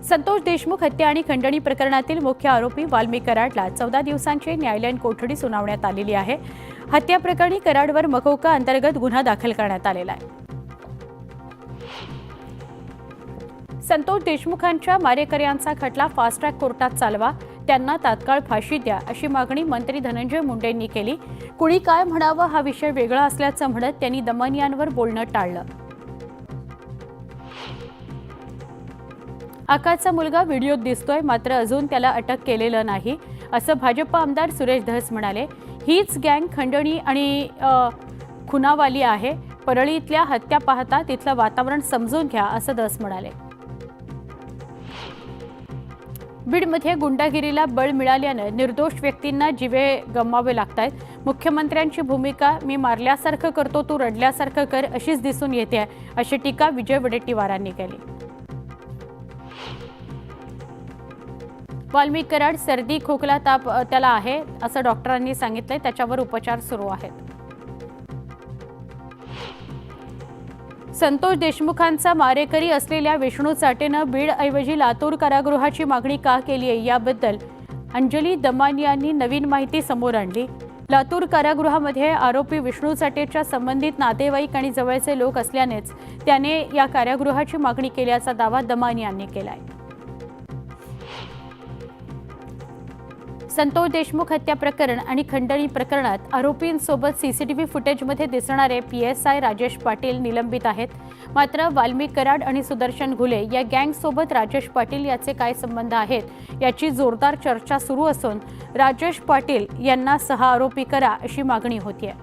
संतोष देशमुख हत्या आणि खंडणी प्रकरणातील मुख्य आरोपी वाल्मिक कराडला 14 दिवसांची न्यायालयीन कोठडी सुनावण्यात आलेली आहे। हत्या प्रकरणी कराडवर मकोका अंतर्गत गुन्हा दाखल करण्यात आलेला आहे। संतोष देशमुखांच्या मारेकऱ्यांचा खटला फास्ट ट्रॅक कोर्टात चालवा, त्यांना तात्काळ फाशी द्या अशी मागणी मंत्री धनंजय मुंडेंनी केली। कुणी काय म्हणावं हा विषय वेगळा असल्याचं म्हणत त्यांनी दमनियांवर बोलणं टाळलं। आकाचा मुलगा व्हिडिओत दिसतोय, मात्र अजून त्याला अटक केलेलं नाही असं भाजप आमदार सुरेश धस म्हणाले। हीच गँग खंडणी आणि खुनावाली आहे। परळीतल्या हत्या पाहता तिथलं वातावरण समजून घ्या असं धस म्हणाले। बीडमध्ये गुंडागिरीला बळ मिळाल्यानं निर्दोष व्यक्तींना जीवे गमवावे लागतायत। मुख्यमंत्र्यांची भूमिका मी मारल्यासारखं करतो तू रडल्यासारखं कर अशीच दिसून येते अशी टीका विजय वडेट्टीवारांनी केली। वाल्मिक कराड सर्दी खोकला ताप त्याला आहे असं डॉक्टरांनी सांगितलंय, त्याच्यावर उपचार सुरू आहेत। संतोष देशमुखांचा मारेकरी असलेल्या विष्णू चाटेनं बीड ऐवजी लातूर कारागृहाची मागणी का केली आहे याबद्दल अंजली दमानियांनी नवीन माहिती समोर आणली। लातूर कारागृहामध्ये आरोपी विष्णू चाटेच्या संबंधित नातेवाईक आणि जवळचे लोक असल्यानेच त्याने या कारागृहाची मागणी केल्याचा दावा दमानियांनी केलाय। संतोष देशमुख हत्या प्रकरण आणि खंडणी प्रकरणात आरोपींसोबत सीसीटीव्ही फुटेजमध्ये दिसणारे PSI राजेश पाटील निलंबित आहेत। मात्र वाल्मिक कराड आणि सुदर्शन घुले या गँगसोबत राजेश पाटील याचे काय संबंध आहेत याची जोरदार चर्चा सुरू असून राजेश पाटील यांना सहआरोपी करा अशी मागणी होतीये।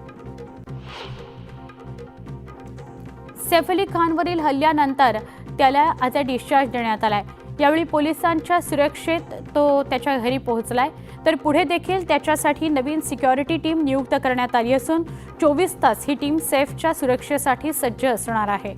सैफ अली खानवरील हल्ल्यानंतर त्याला आता डिस्चार्ज देण्यात आलाय। यावेळी पोलिसांच्या सुरक्षेत तो त्याच्या घरी पोहोचलाय, तर पुढे देखील त्याच्यासाठी नवीन सिक्युरिटी टीम नियुक्त करण्यात आली असून 24 तास ही टीम सैफच्या सुरक्षेसाठी सज्ज असणार आहे।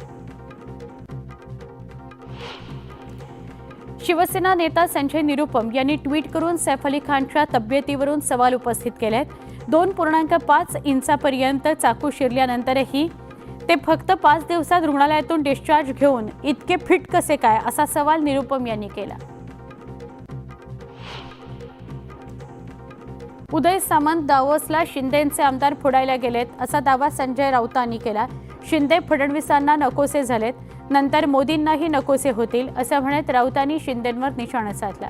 शिवसेना नेता संजय निरुपम यांनी ट्विट करून सैफ अली खानच्या तब्येतीवरून सवाल उपस्थित केलेत। 2.5 इंचापर्यंत चाकू शिरल्यानंतरही ते फक्त 5 दिवसात रुग्णालयातून डिस्चार्ज घेऊन इतके फिट कसे काय असा सवाल निरुपम यांनी केला। उदय सामंत दावोसला शिंदेंचे आमदार फोडायला गेलेत असा दावा संजय राऊतांनी केला। शिंदे फडणवीसांना नकोसे झालेत, नंतर मोदींनाही नकोसे होतील असं म्हणत राऊतांनी शिंदेंवर निशाणा साधला।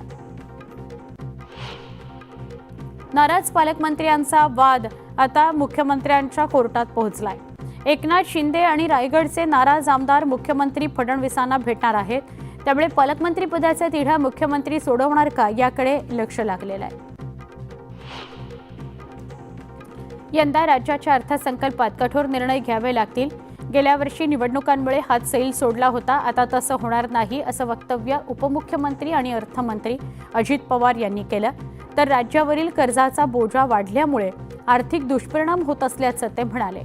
नाराज पालकमंत्र्यांचा वाद आता मुख्यमंत्र्यांच्या कोर्टात पोहोचलाय। एकनाथ शिंदे आणि रायगडचे नाराज आमदार मुख्यमंत्री फडणवीसांना भेटणार आहेत, त्यामुळे पालकमंत्री पदाचा तिढा मुख्यमंत्री सोडवणार का याकडे लक्ष लागलेलं आहे। यंदा राज्याच्या अर्थसंकल्पात कठोर निर्णय घ्यावे लागतील। गेल्या वर्षी निवडणुकांमुळे हात सैल सोडला होता, आता तसं होणार नाही असं वक्तव्य उपमुख्यमंत्री आणि अर्थमंत्री अजित पवार यांनी केलं। तर राज्यावरील कर्जाचा बोजा वाढल्यामुळे आर्थिक दुष्परिणाम होत असल्याचं ते म्हणाले।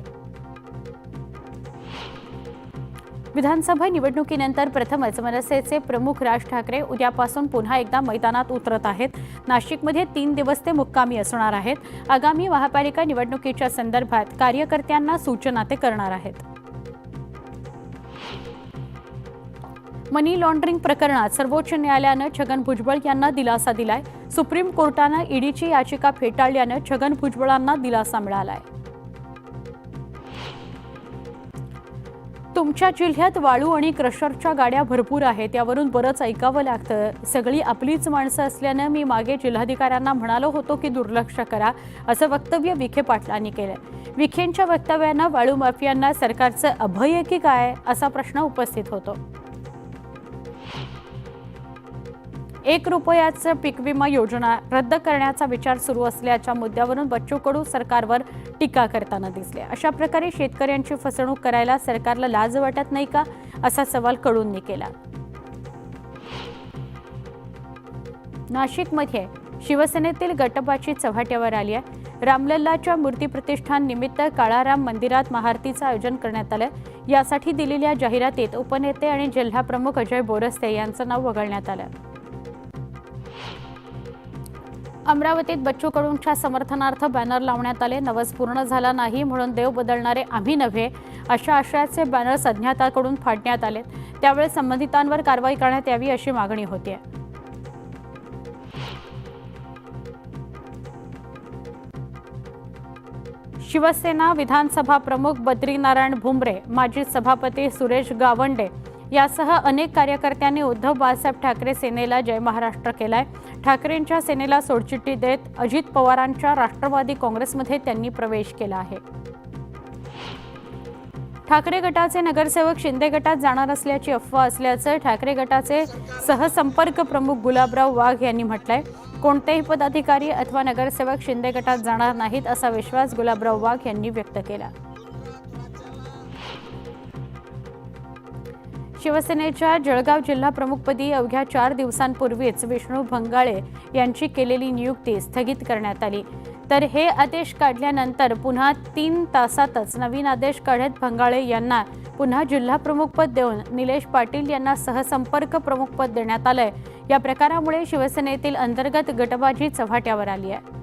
विधानसभा निवडणुकीनंतर प्रथमच मनसेचे प्रमुख राज ठाकरे उद्यापासून पुन्हा एकदा मैदानात उतरत आहेत। नाशिकमध्ये 3 दिवस ते मुक्कामी असणार आहेत। आगामी महापालिका निवडणुकीच्या संदर्भात कार्यकर्त्यांना सूचना ते करणार आहेत। मनी लॉन्ड्रिंग प्रकरणात सर्वोच्च न्यायालयानं छगन भुजबळ यांना दिलासा दिलाय। सुप्रीम कोर्टानं ईडीची याचिका फेटाळल्यानं छगन भुजबळांना दिलासा मिळालाय। तुमच्या जिल्ह्यात वाळू आणि क्रशरच्या गाड्या भरपूर आहेत, यावरून बरंच ऐकावं लागतं। सगळी आपलीच माणसं असल्यानं मी मागे जिल्हाधिकाऱ्यांना म्हणालो होतो की दुर्लक्ष करा असं वक्तव्य विखे पाटलांनी केलं। विखेंच्या वक्तव्यानं वाळू माफियांना सरकारचं अभय की काय असा प्रश्न उपस्थित होतो। 1 रुपयाचं पीक विमा योजना रद्द करण्याचा विचार सुरू असल्याच्या मुद्द्यावरून बच्चू कडू सरकारवर टीका करताना दिसले। अशा प्रकारे शेतकऱ्यांची फसवणूक करायला सरकारला लाज वाटत नाही का असा सवाल कडूंनी केला। नाशिकमध्ये शिवसेनेतील गटबाजी चव्हाट्यावर आली आहे। रामलल्लाच्या मूर्ती प्रतिष्ठान निमित्त काळाराम मंदिरात महाआरतीचं आयोजन करण्यात आलं। यासाठी दिलेल्या जाहिरातीत उपनेते आणि जिल्हाप्रमुख अजय बोरस्ते यांचं नाव वगळण्यात आलं। अमरावतीत बच्चू कडूंच्या समर्थनार्थ बॅनर लावण्यात आले. नवस पूर्ण झाला नाही म्हणून देव बदलणारे आम्ही नव्हे अशा आशयाचे बॅनर्स अज्ञाताकडून फाडण्यात आले. त्यावेळी संबंधितांवर कारवाई करण्यात यावी अशी मागणी होती. शिवसेना विधानसभा प्रमुख बद्रीनारायण भुमरे, माजी सभापती सुरेश गावंडे यासह अनेक कार्यकर्त्यांनी उद्धव बाळासाहेब ठाकरे सेनेला जय महाराष्ट्र केलाय. ठाकरेंच्या सेनेला सोडचिठ्ठी देत अजित पवारांच्या राष्ट्रवादी काँग्रेसमध्ये त्यांनी प्रवेश केला आहे. ठाकरे गटाचे नगरसेवक शिंदे गटात जाणार असल्याची अफवा असल्याचं ठाकरे गटाचे सहसंपर्क प्रमुख गुलाबराव वाघ यांनी म्हटलंय. कोणतेही पदाधिकारी अथवा नगरसेवक शिंदे गटात जाणार नाहीत असा विश्वास गुलाबराव वाघ यांनी व्यक्त केला. शिवसेनेच्या जळगाव जिल्हा प्रमुखपदी अवघ्या 4 दिवसांपूर्वीच विष्णू भंगाळे यांची केलेली नियुक्ती स्थगित करण्यात आली. तर हे आदेश काढल्यानंतर पुन्हा 3 तासातच नवीन आदेश काढत भंगाळे यांना पुन्हा जिल्हा प्रमुखपद देऊन निलेश पाटील यांना सहसंपर्क प्रमुखपद देण्यात आलंय. या प्रकारामुळे शिवसेनेतील अंतर्गत गटबाजी चव्हाट्यावर आली आहे.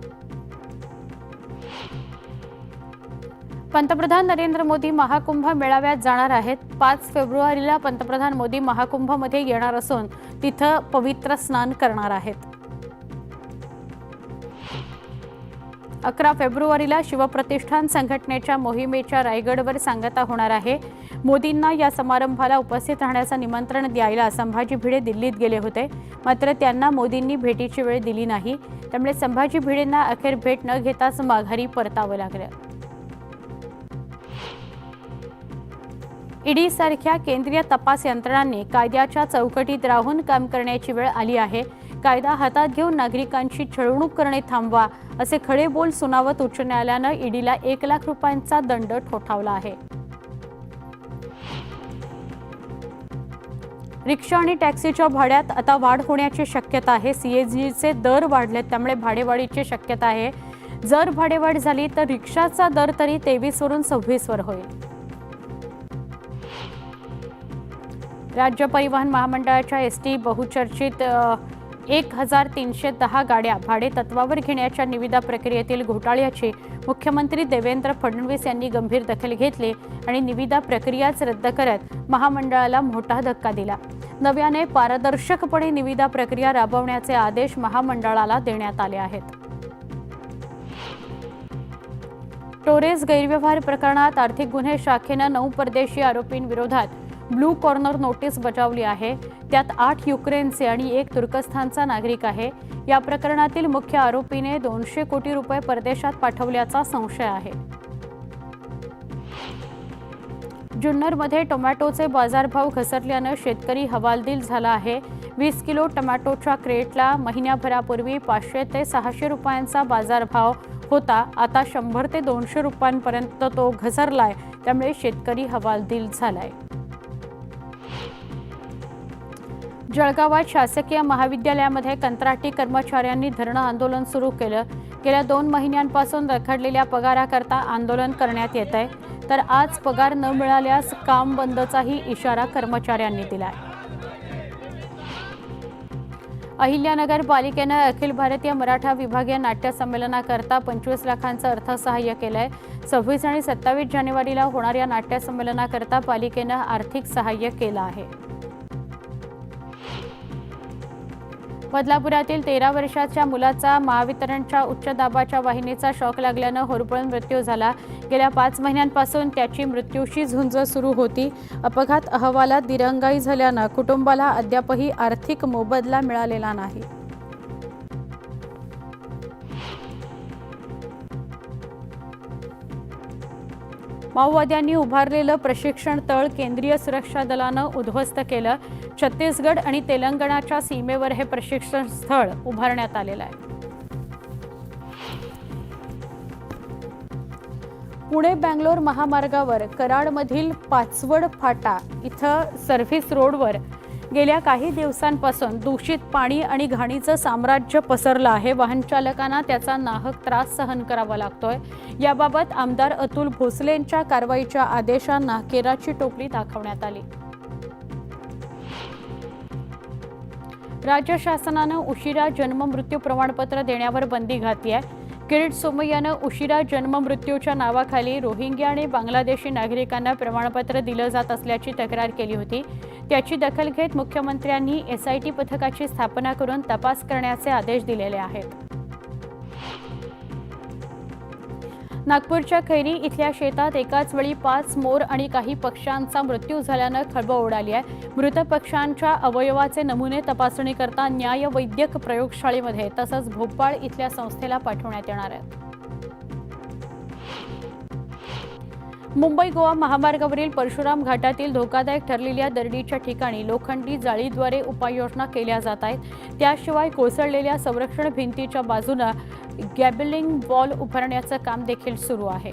पंतप्रधान नरेंद्र मोदी महाकुंभ मेळाव्यात जाणार आहेत. 5 फेब्रुवारीला पंतप्रधान मोदी महाकुंभमध्ये येणार असून तिथं पवित्र स्नान करणार आहेत. 11 फेब्रुवारीला शिवप्रतिष्ठान संघटनेच्या मोहिमेच्या रायगडवर सांगता होणार आहे. मोदींना या समारंभाला उपस्थित राहण्याचं निमंत्रण द्यायला संभाजी भिडे दिल्लीत गेले होते, मात्र त्यांना मोदींनी भेटीची वेळ दिली नाही. त्यामुळे संभाजी भिडेंना अखेर भेट न घेताच माघारी परतावं लागलं. ईडी सारख्या केंद्रीय तपास यंत्रणांनी कायद्याच्या चौकटीत राहून काम करण्याची वेळ आली आहे. कायदा हातात घेऊन नागरिकांची छळवणूक करणे थांबवा असे खडे बोल सुनावत उच्च न्यायालयानं ईडीला 1 लाख रुपयांचा दंड ठोठावला आहे. रिक्षा आणि टॅक्सीच्या भाड्यात आता वाढ होण्याची शक्यता आहे. सीएनजीचे दर वाढलेत, त्यामुळे भाडेवाढीची शक्यता आहे. जर भाडेवाढ झाली तर रिक्षाचा दर तरी 23 वरून 26 वर होईल. राज्य परिवहन महामंडळाच्या एसटी बहुचर्चित 1310 गाड्या भाडे तत्वावर घेण्याच्या निविदा प्रक्रियेतील घोटाळ्याची मुख्यमंत्री देवेंद्र फडणवीस यांनी गंभीर दखल घेतली आणि निविदा प्रक्रियाच रद्द करत महामंडळाला मोठा धक्का दिला. नव्याने पारदर्शकपणे निविदा प्रक्रिया राबवण्याचे आदेश महामंडळाला देण्यात आले आहेत. टोरेस गैरव्यवहार प्रकरणात आर्थिक गुन्हे शाखेनं 9 परदेशी आरोपींविरोधात ब्लू कॉर्नर नोटीस बजावली आहे. त्यात 8 युक्रेनचे आणि 1 तुर्कस्थानचा नागरिक आहे. या प्रकरणातील मुख्य आरोपीने 200 कोटी रुपये परदेशात पाठवल्याचा संशय आहे. जुन्नरमध्ये टोमॅटोचे बाजारभाव घसरल्यानं शेतकरी हवालदिल झाला आहे. 20 किलो टोमॅटोच्या क्रेटला महिन्याभरापूर्वी 500 ते 600 रुपयांचा बाजारभाव होता. आता 100 ते 200 रुपयांपर्यंत तो घसरलाय. त्यामुळे शेतकरी हवालदिल झालाय. जळगावात शासकीय महाविद्यालयामध्ये कंत्राटी कर्मचाऱ्यांनी धरणं आंदोलन सुरू केलं. गेल्या 2 महिन्यांपासून रखडलेल्या पगाराकरता आंदोलन करण्यात येत आहे. तर आज पगार न मिळाल्यास काम बंदचाही इशारा कर्मचाऱ्यांनी दिलाय. अहिल्यानगर पालिकेनं अखिल भारतीय मराठा विभागीय नाट्य संमेलनाकरता 25 लाखांचं अर्थसहाय्य केलंय. 26 आणि 27 जानेवारीला होणाऱ्या नाट्य संमेलनाकरता पालिकेनं आर्थिक सहाय्य केलं आहे. बदलापुरातील 13 वर्षाच्या मुलाचा महावितरणच्या उच्च दाबाच्या वाहिनीचा शॉक लागल्यानं होरपळून मृत्यू झाला. गेल्या 5 महिन्यांपासून त्याची मृत्यूशी झुंज सुरू होती. अपघात अहवालात दिरंगाई झाल्यानं कुटुंबाला अद्यापही आर्थिक मोबदला मिळालेला नाही. माओवाद्यांनी उभारलेलं प्रशिक्षण तळ केंद्रीय सुरक्षा दलानं उद्ध्वस्त केलं. छत्तीसगड आणि तेलंगणाच्या सीमेवर हे प्रशिक्षण स्थळ उभारण्यात आलेलं आहे. पुणे बँगलोर महामार्गावर कराडमधील पाचवड फाटा इथं सर्व्हिस रोडवर गेल्या काही दिवसांपासून दूषित पाणी आणि घाणीचं साम्राज्य पसरलं आहे. वाहन चालकांना त्याचा नाहक त्रास सहन करावा लागतोय. याबाबत आमदार अतुल भोसलेंच्या कारवाईच्या आदेशांना केराची टोपली दाखवण्यात आली. राज्य शासनानं उशिरा जन्म मृत्यू प्रमाणपत्र देण्यावर बंदी घातली आहे. किरीट सोमय्यानं उशिरा जन्म मृत्यूच्या नावाखाली रोहिंग्या आणि बांगलादेशी नागरिकांना प्रमाणपत्र दिलं जात असल्याची तक्रार केली होती. त्याची दखल घेत मुख्यमंत्र्यांनी SIT पथकाची स्थापना करून तपास करण्याचे आदेश दिलेले आहेत. नागपूरच्या खैरी इथल्या शेतात एकाच वेळी 5 मोर आणि काही पक्ष्यांचा मृत्यू झाल्यानं खळबळ उडाली आहे. मृत पक्ष्यांच्या अवयवाचे नमुने तपासणी करता न्याय वैद्यक प्रयोगशाळेमध्ये तसंच भोपाळ इथल्या संस्थेला पाठवण्यात येणार आहेत. मुंबई गोवा महामार्गावरील परशुराम घाटातील धोकादायक ठरलेल्या दरडीच्या ठिकाणी लोखंडी जाळीद्वारे उपाययोजना केल्या जात आहेत. त्याशिवाय कोसळलेल्या संरक्षण भिंतीच्या बाजूने गॅबलिंग वॉल उभारण्याचं काम देखील सुरू आहे.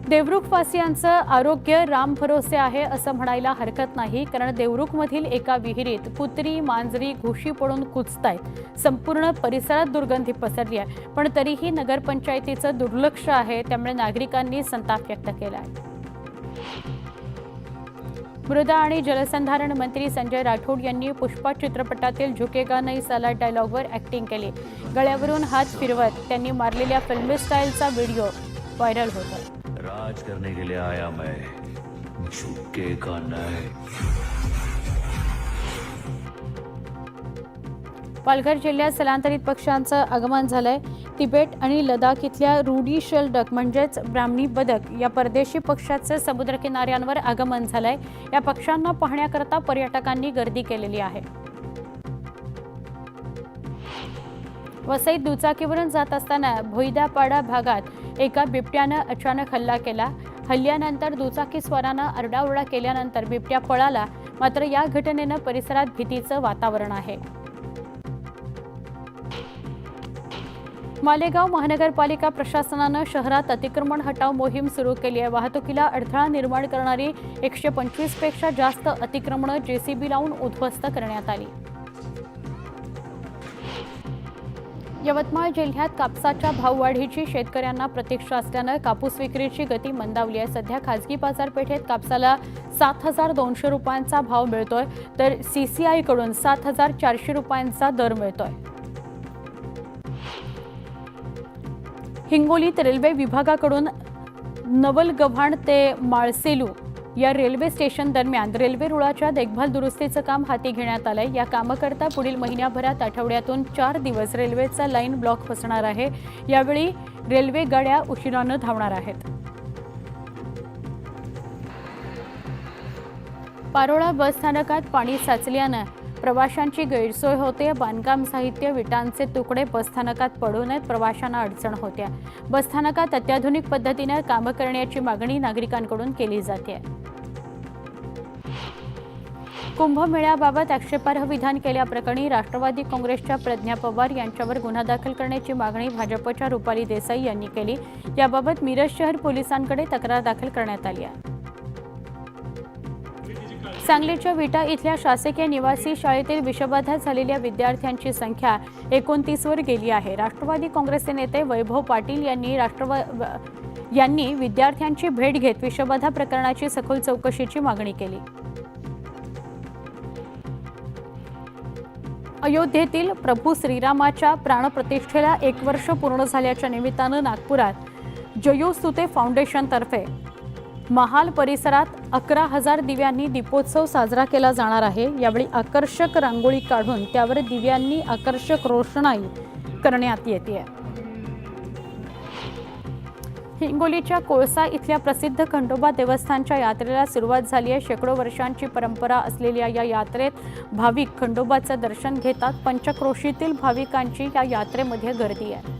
देवरुखवासियांचं आरोग्य रामभरोसे आहे असं म्हणायला हरकत नाही, कारण देवरुखमधील एका विहिरीत कुत्री मांजरी घुशी पडून कुचतायत. संपूर्ण परिसरात दुर्गंधी पसरली आहे, पण तरीही नगरपंचायतीचं दुर्लक्ष आहे. त्यामुळे नागरिकांनी संताप व्यक्त केला आहे. मृदा आणि जलसंधारण मंत्री संजय राठोड यांनी पुष्पा चित्रपटातील झुकेगा नहीं साला डायलॉगवर ॲक्टिंग केली. गळ्यावरून हात फिरवत त्यांनी मारलेल्या फिल्मी स्टाईलचा व्हिडिओ व्हायरल होता. राज करने के लिए आया मैं, झुकेगा नहीं. पालघर जिल्ह्यात स्थलांतरित पक्ष्यांचं आगमन झालंय. तिबेट आणि लडाख इथल्या रुडी शेल डक म्हणजेच ब्राह्मणी बदक या परदेशी पक्ष्याचं समुद्रकिनाऱ्यांवर आगमन झालंय. या पक्ष्यांना पाहण्याकरता पर्यटकांनी गर्दी केलेली आहे. वसईत दुचाकीवरून जात असताना भोईदापाडा भागात एका बिबट्यानं अचानक हल्ला केला. हल्ल्यानंतर दुचाकीस्वारानं आरडाओरडा केल्यानंतर बिबट्या पळाला. मात्र या घटनेनं परिसरात भीतीचं वातावरण आहे. मालेगाव महानगरपालिका प्रशासनानं शहरात अतिक्रमण हटाव मोहीम सुरू केली आहे. वाहतुकीला अडथळा निर्माण करणारी 125 पेक्षा जास्त अतिक्रमणं JCB लावून उद्ध्वस्त करण्यात आली. यवतमाळ जिल्ह्यात कापसाच्या भाववाढीची शेतकऱ्यांना प्रतीक्षा असल्यानं कापूस विक्रीची गती मंदावली आहे. सध्या खासगी बाजारपेठेत कापसाला 7,200 रुपयांचा भाव मिळतोय, तर CCI कडून 7,400 रुपयांचा दर मिळतोय. हिंगोलीत रेल्वे विभागाकडून नवलगव्हाण ते माळसेलू या रेल्वे स्टेशन दरम्यान रेल्वे रुळाच्या देखभाल दुरुस्तीचं काम हाती घेण्यात आलंय. या कामाकरता पुढील महिन्याभरात आठवड्यातून 4 दिवस रेल्वेचा लाईन ब्लॉक बसणार आहे. यावेळी रेल्वे गाड्या उशिरानं धावणार आहेत. पारोळा बसस्थानकात पाणी साचल्यानं प्रवाशांची गैरसोय होते. बांधकाम साहित्य विटांचे तुकडे बसस्थानकात पडू नयेत, प्रवाशांना अडचण होत्या. बसस्थानकात अत्याधुनिक पद्धतीने काम करण्याची मागणी नागरिकांकडून केली जाते. कुंभमेळ्याबाबत आक्षेपार्ह विधान केल्याप्रकरणी राष्ट्रवादी काँग्रेसच्या प्रज्ञा पवार यांच्यावर गुन्हा दाखल करण्याची मागणी भाजपच्या रुपाली देसाई यांनी केली. याबाबत मिरज शहर पोलिसांकडे तक्रार दाखल करण्यात आली आहे. सांगलीच्या विटा इथल्या शासकीय निवासी शाळेतील विषबाधा झालेल्या विद्यार्थ्यांची संख्या 29 वर गेली आहे. राष्ट्रवादी काँग्रेसचे नेते वैभव पाटील यांनी विद्यार्थ्यांची भेट घेत विषबाधा प्रकरणाची सखोल चौकशीची मागणी केली. अयोध्येतील प्रभू श्रीरामाच्या प्राणप्रतिष्ठेला 1 वर्ष पूर्ण झाल्याच्या निमित्तानं नागपुरात जयोस्तुते फाउंडेशनतर्फे महाल परिसरात 11,000 दिव्यांनी दीपोत्सव साजरा केला जाणार आहे. यावेळी आकर्षक रांगोळी काढून त्यावर दिव्यांनी आकर्षक रोषणाई करण्यात येते. हिंगोलीच्या कोळसा इथल्या प्रसिद्ध खंडोबा देवस्थानच्या यात्रेला सुरुवात झाली आहे. शेकडो वर्षांची परंपरा असलेल्या या यात्रेत भाविक खंडोबाचं दर्शन घेतात. पंचक्रोशीतील भाविकांची या यात्रेमध्ये गर्दी आहे.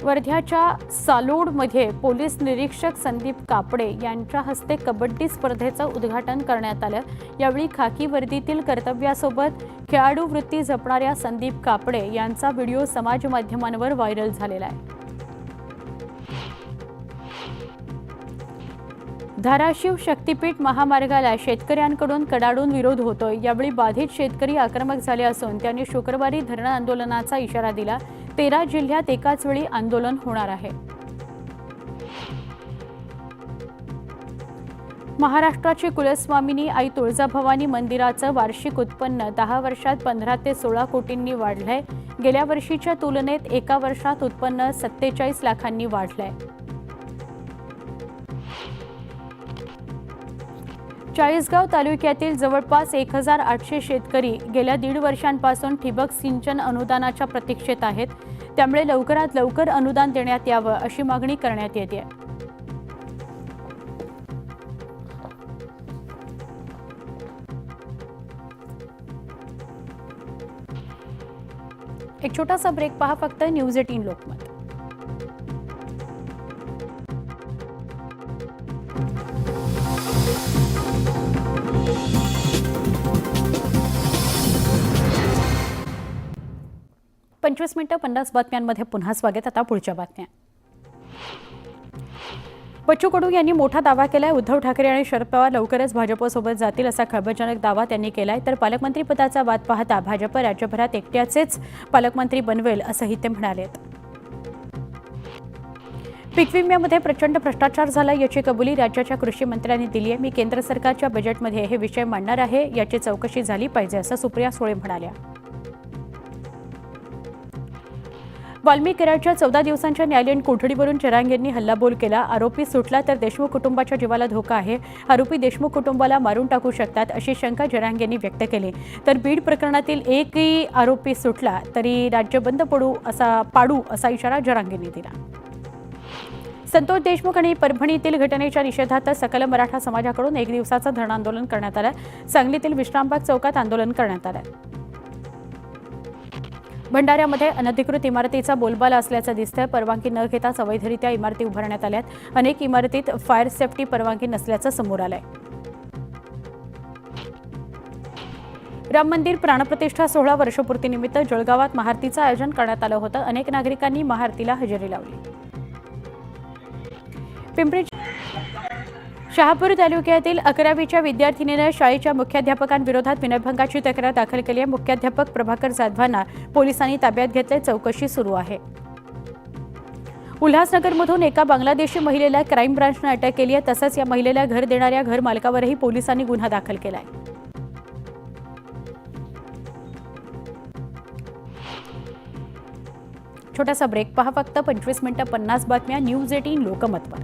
वर्ध्याच्या सालोडमध्ये पोलीस निरीक्षक संदीप कापडे यांच्या हस्ते कबड्डी स्पर्धेचं उद्घाटन करण्यात आलं. यावेळी खाकी वर्दीतील कर्तव्यासोबत खेळाडू वृत्ती जपणाऱ्या संदीप कापडे यांचा व्हिडिओ समाज माध्यमांवर व्हायरल झालेला आहे. धाराशिव शक्तीपीठ महामार्गाला शेतकऱ्यांकडून कडाडून विरोध होतोय. यावेळी बाधित शेतकरी आक्रमक झाले असून त्यांनी शुक्रवारी धरण आंदोलनाचा इशारा दिला. 13 जिल्ह्यात एकाच वेळी आंदोलन होणार आहे. महाराष्ट्राची कुलस्वामिनी आई तुळजाभवानी मंदिराचं वार्षिक उत्पन्न 10 वर्षात 15 ते 16 कोटींनी वाढलंय. गेल्या वर्षीच्या तुलनेत एका वर्षात उत्पन्न 47 लाखांनी वाढलंय. चाळीसगाव तालुक्यातील जवळपास 1800 शेतकरी गेल्या 1.5 वर्षांपासून ठिबक सिंचन अनुदानाच्या प्रतीक्षेत आहेत. त्यामुळे लवकरात लवकर अनुदान देण्यात यावं अशी मागणी करण्यात येते. एक छोटासा ब्रेक पहा फक्त न्यूज 18 लोकमत. पंचवीस मिनिटं 50 बातम्यांमध्ये पुन्हा स्वागत. आता पुढच्या बातम्या. बच्चू कडू यांनी मोठा दावा केलाय. उद्धव ठाकरे आणि शरद पवार लवकरच भाजपसोबत जातील असा खळबळजनक दावा त्यांनी केलाय. तर पालकमंत्रीपदाचा वाद पाहता भाजप राज्यभरात एकट्याचेच पालकमंत्री बनवेल असंही ते म्हणाले. पीक विम्यामध्ये प्रचंड भ्रष्टाचार झाला याची कबुली राज्याच्या कृषी मंत्र्यांनी दिली आहे. मी केंद्र सरकारच्या बजेटमध्ये हे विषय मांडणार आहे. याची चौकशी झाली पाहिजे असं सुप्रिया सुळे म्हणाल्या. वाल्मिक कराडच्या 14 दिवसांच्या न्यायालयीन कोठडीवरून जरांगेंनी हल्लाबोल केला. आरोपी सुटला तर देशमुख कुटुंबाच्या जीवाला धोका आहे. आरोपी देशमुख कुटुंबाला मारून टाकू शकतात अशी शंका जरांगेंनी व्यक्त केली. तर बीड प्रकरणातील एकही आरोपी सुटला तरी राज्य बंद पाडू असा इशारा जरांगेंनी दिला. संतोष देशमुख आणि परभणीतील घटनेच्या निषेधार्थ सकल मराठा समाजाकडून 1 दिवसाचं धरण आंदोलन करण्यात आलं. सांगलीतील विश्रामबाग चौकात आंदोलन करण्यात आलं. भंडाऱ्यामध्ये अनधिकृत इमारतीचा बोलबाला असल्याचं दिसतंय. परवानगी न घेता अवैधरित्या इमारती उभारण्यात आल्यात. अनेक इमारतीत फायर सेफ्टी परवानगी नसल्याचं समोर आलंय. राम मंदिर प्राणप्रतिष्ठा सोहळा वर्षपूर्तीनिमित्त जळगावात महाआरतीचं आयोजन करण्यात आलं होतं. अनेक नागरिकांनी महाआरतीला हजेरी लावली. पिंपरी शहापूर तालुक्यातील 11वीच्या विद्यार्थिनीनं शाळेच्या मुख्याध्यापकांविरोधात विनयभंगाची तक्रार दाखल केली आहे. मुख्याध्यापक प्रभाकर जाधवांना पोलिसांनी ताब्यात घेतले. चौकशी सुरू आहे. उल्हासनगरमधून एका बांगलादेशी महिलेला क्राईम ब्रांचनं अटक केली आहे. तसंच या महिलेला घर देणाऱ्या घर मालकावरही पोलिसांनी गुन्हा दाखल केला आहे. छोटासा ब्रेक पहा फक्त 25 मिनिटं 50 बातम्या न्यूज 18 लोकमतवर.